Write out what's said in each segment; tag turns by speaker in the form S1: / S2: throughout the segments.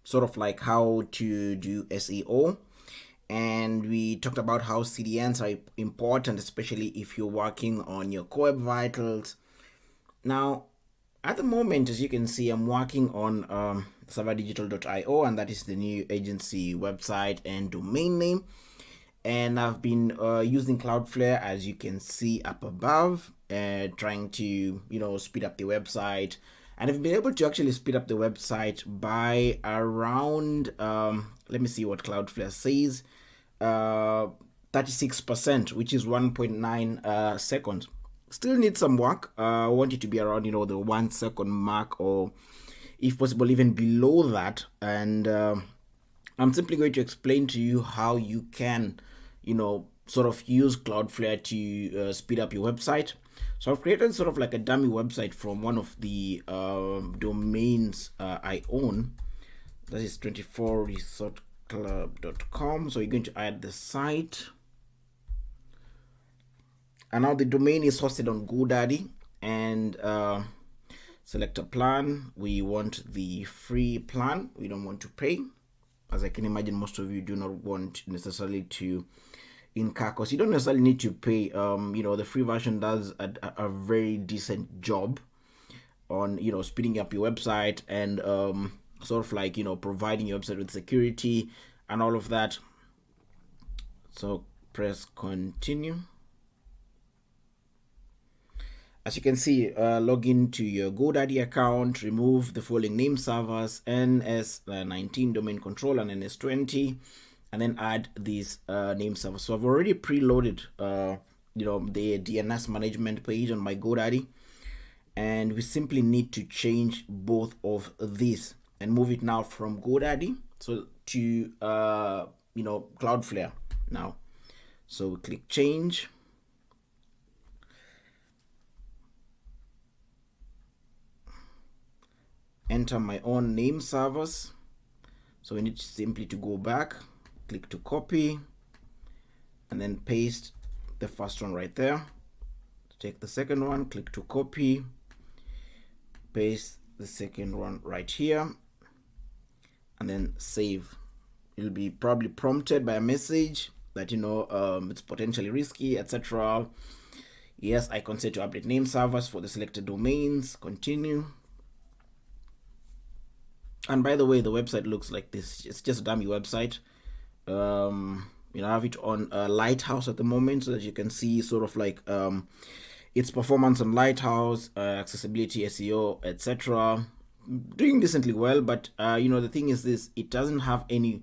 S1: sort of like how to do SEO, and we talked about how CDNs are important, especially if you're working on your core web vitals. Now, at the moment, as you can see, I'm working on serverdigital.io, and that is the new agency website and domain name. And I've been using Cloudflare, as you can see up above, trying to speed up the website, and I've been able to actually speed up the website by around let me see what Cloudflare says, 36%, which is 1.9 seconds. Still need some work. I want it to be around the 1 second mark, or if possible even below that. And I'm simply going to explain to you how you can sort of use Cloudflare to speed up your website. So I've created sort of like a dummy website from one of the domains I own. That is 24resortclub.com. So you're going to add the site. And now the domain is hosted on GoDaddy, and select a plan. We want the free plan. We don't want to pay. As I can imagine, most of you do not want necessarily to incur costs. You don't necessarily need to pay. The free version does a very decent job on speeding up your website and sort of like providing your website with security and all of that. So press continue. As you can see, log into your GoDaddy account, remove the following name servers, NS19 domain control and NS20, and then add these name servers. So I've already preloaded the DNS management page on my GoDaddy, and we simply need to change both of these and move it now from GoDaddy to Cloudflare now. So we click change. Enter my own name servers. So we need simply to go back, click to copy, and then paste the first one right there. Take the second one, click to copy, paste the second one right here, and then save. You'll be probably prompted by a message that it's potentially risky, etc. Yes, I consent to update name servers for the selected domains. Continue. And by the way, the website looks like this. It's just a dummy website. I have it on Lighthouse at the moment, so that you can see sort of like its performance on Lighthouse, accessibility, SEO, etc. Doing decently well, but the thing is this: it doesn't have any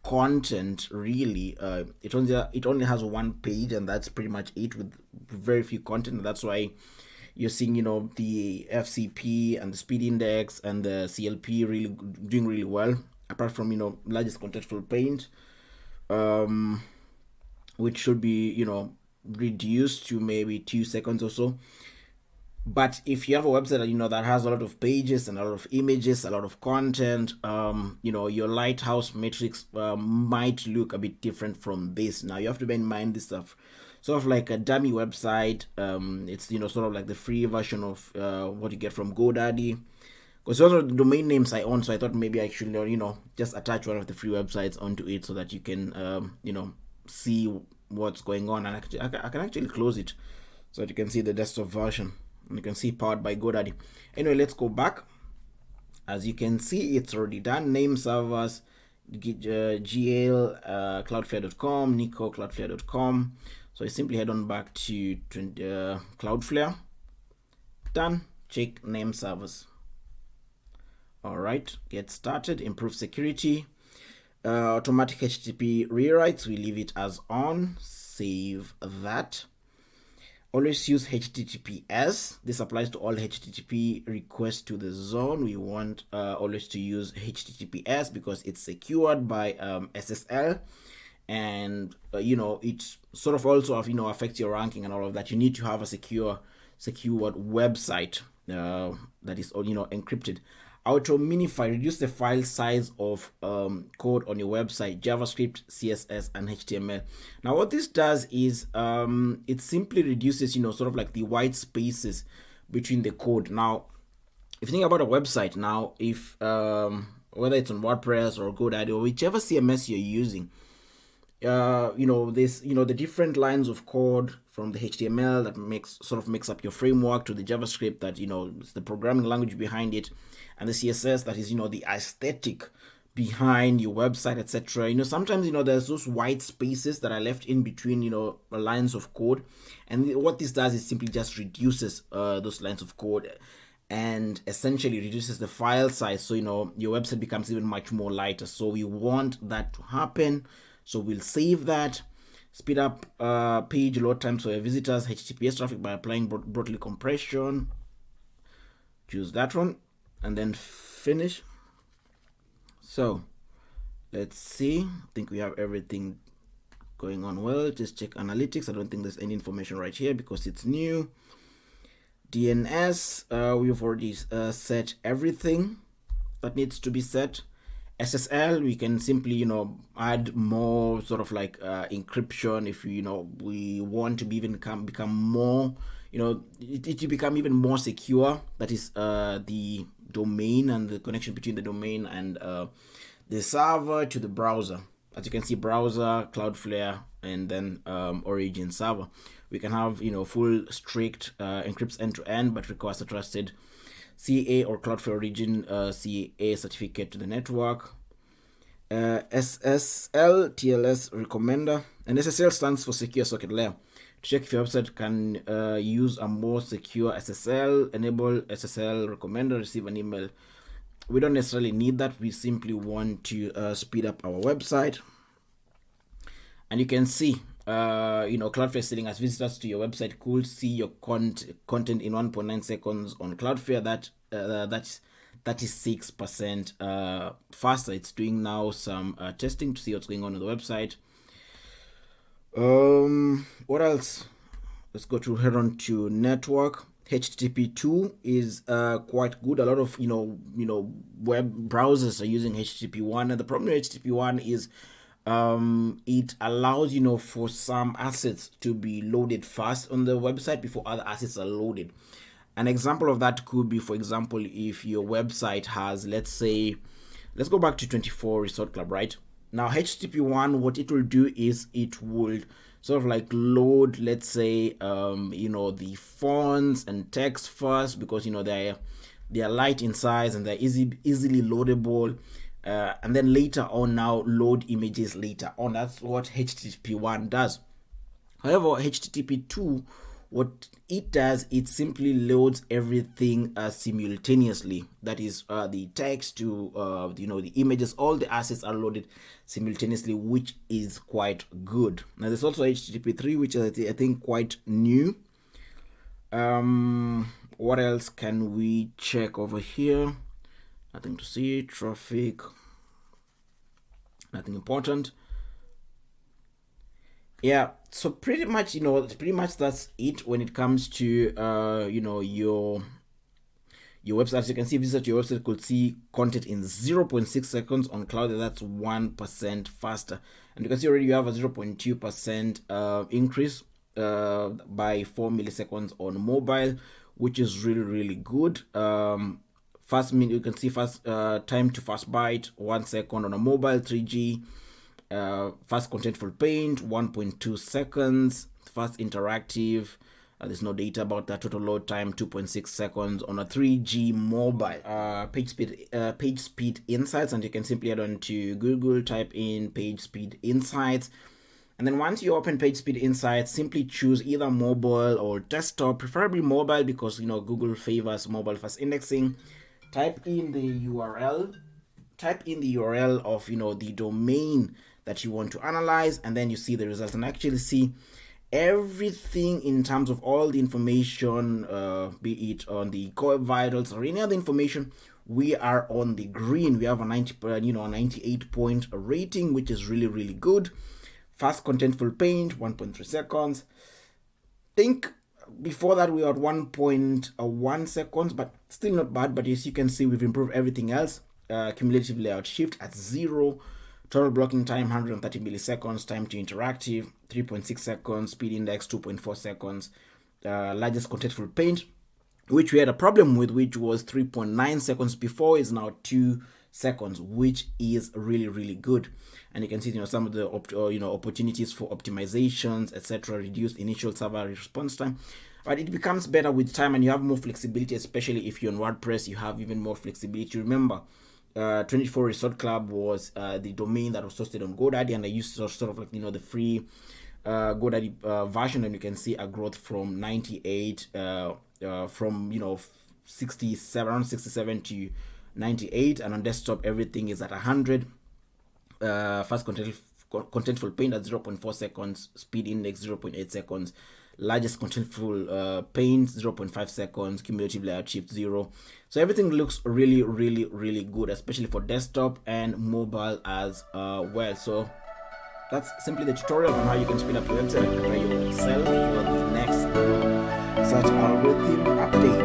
S1: content really. It only has one page, and that's pretty much it, with very few content. That's why you're seeing the FCP and the speed index and the CLP really doing really well, apart from largest contextual paint, which should be reduced to maybe 2 seconds or so. But if you have a website that has a lot of pages and a lot of images, a lot of content, your Lighthouse metrics might look a bit different from this. Now you have to bear in mind this stuff sort of like a dummy website. It's sort of like the free version of what you get from GoDaddy, because those are the domain names I own. So I thought maybe I should just attach one of the free websites onto it, so that you can see what's going on. And I can actually close it so that you can see the desktop version, and you can see powered by GoDaddy. Anyway, let's go back. As you can see, it's already done. Name servers, GL, cloudflare.com, Nico, cloudflare.com. So I simply head on back to Cloudflare. Done. Check name servers. All right, get started. Improve security. Automatic HTTP rewrites, we leave it as on. Save that. Always use HTTPS. This applies to all HTTP requests to the zone. We want always to use HTTPS because it's secured by SSL. And it sort of also affects your ranking and all of that. You need to have a secured website that is encrypted. Auto minify, reduce the file size of code on your website, JavaScript, CSS, and HTML. Now what this does is it simply reduces sort of like the white spaces between the code. Now if you think about a website now, if whether it's on WordPress or GoDaddy or whichever CMS you're using, this, the different lines of code from the HTML that makes up your framework, to the JavaScript that is the programming language behind it, and the CSS that is the aesthetic behind your website, etc. Sometimes there's those white spaces that are left in between lines of code, and what this does is simply just reduces those lines of code and essentially reduces the file size, so your website becomes even much more lighter. So we want that to happen, so we'll save that. Speed up page load times for your visitors, HTTPS traffic, by applying broadly compression. Choose that one and then finish. So let's see, I think we have everything going on well. Just check analytics. I don't think there's any information right here because it's new. DNS, we've already set everything that needs to be set. SSL, we can simply add more sort of like encryption if we want to become more it to become even more secure. That is the domain and the connection between the domain and the server to the browser. As you can see, browser, Cloudflare, and then origin server. We can have full strict encrypts end to end, but requires a trusted CA or Cloudflare origin CA certificate to the network. SSL TLS recommender, and SSL stands for secure socket layer. To check if your website can use a more secure SSL, enable SSL recommender, receive an email. We don't necessarily need that. We simply want to speed up our website. And you can see Cloudflare selling as visitors to your website could see your content in 1.9 seconds on Cloudflare. That's 36% faster. It's doing now some testing to see what's going on the website. What else? Let's go to head on to network. HTTP2 is quite good. A lot of web browsers are using HTTP1, and the problem with HTTP1 is it allows for some assets to be loaded fast on the website before other assets are loaded. An example of that could be, for example, if your website has, let's go back to 24 Resort Club, right? Now HTTP1, what it will do is it will sort of like load, let's say the fonts and text first, because they are light in size and they're easily loadable. And then later on, now load images later on. That's what HTTP1 does. However, HTTP2, what it does, it simply loads everything simultaneously. That is the text to the images, all the assets are loaded simultaneously, which is quite good. Now there's also HTTP3, which is I think quite new. What else can we check over here? Nothing to see. Traffic, nothing important. Yeah, so pretty much that's it when it comes to your website. As you can see, visit your website could see content in 0.6 seconds on cloud. That's 1% faster, and you can see already you have a 0.2% increase by 4 milliseconds on mobile, which is really good. You can see fast time to fast byte 1 second on a mobile 3G. Fast contentful paint 1.2 seconds. Fast interactive, there's no data about that. Total load time 2.6 seconds on a 3G mobile. Page speed insights, and you can simply head on to Google, type in page speed insights, and then once you open page speed insights, simply choose either mobile or desktop, preferably mobile because Google favors mobile first indexing. Type in the URL of the domain that you want to analyze, and then you see the results and actually see everything in terms of all the information, be it on the core vitals or any other information. We are on the green. We have a 98 point rating, which is really good. Fast contentful paint 1.3 seconds. Think before that we were at 1.1 seconds, but still not bad. But as you can see, we've improved everything else. Cumulative layout shift at 0, total blocking time 130 milliseconds, time to interactive 3.6 seconds, speed index 2.4 seconds, largest contentful paint which we had a problem with, which was 3.9 seconds before, is now 2 seconds, which is really, really good. And you can see, some of the opportunities for optimizations, etc., reduced initial server response time. But it becomes better with time, and you have more flexibility, especially if you're on WordPress. You have even more flexibility. Remember, 24 Resort Club was the domain that was hosted on GoDaddy, and I used sort of like the free GoDaddy version, and you can see a growth from 98 from 67, around 67 to 98, and on desktop everything is at 100. Fast contentful paint at 0.4 seconds, speed index 0.8 seconds, largest contentful paint 0.5 seconds, cumulative layout shift 0. So everything looks really, really, really good, especially for desktop and mobile as well. So that's simply the tutorial on how you can speed up your website and prepare yourself for the next search algorithm update.